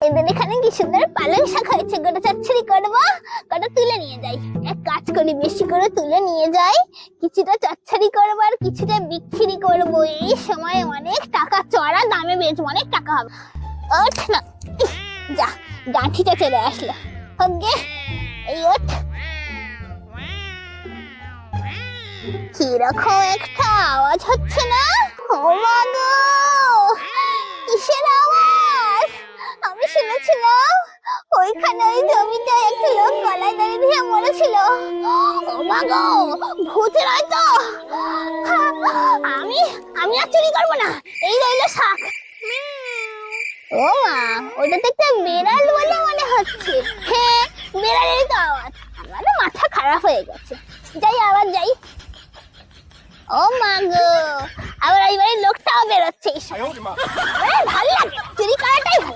এদের এখানে কি সুন্দর পালং শাক হয়েছে, গোটা চচ্চড়ি করবো, গোটা তুলে নিয়ে যাই। এক কাজ করি, বেশি করে তুলে নিয়ে যাই, কিছুটা চচ্চড়ি করবো আর কিছুটা বিক্রি করবো। এই সময় অনেক টাকা, চড়া দামে বেচবো, অনেক টাকা হবে। ওঠ না, যা গাঁঠিটা চলে আসলো। হোক, এই ওঠ। কিরকম একটা আওয়াজ হচ্ছে না? ও মা গো, কিসের আওয়াজ? আমি শুনেছিলাম ওইখানে ওই জমিটায় একটা লোক গলায় দড়ি দিয়ে মরেছিল। ও মা গো, ভূত নয় তো? আমি আমি আর চুরি করবো না, এই রইলো শাক। ও মা, ওটা তো একটা বেড়াল বলে মনে হচ্ছে। হ্যাঁ, বেড়ালেরই তো আওয়াজ। আমারও মাথা খারাপ হয়ে গেছে, যাই আবার যাই। ও মা গো, আবার এই বাড়ির লোকটাও বেরোচ্ছে। ভালো লাগে, চুরি করাটাই ভালো।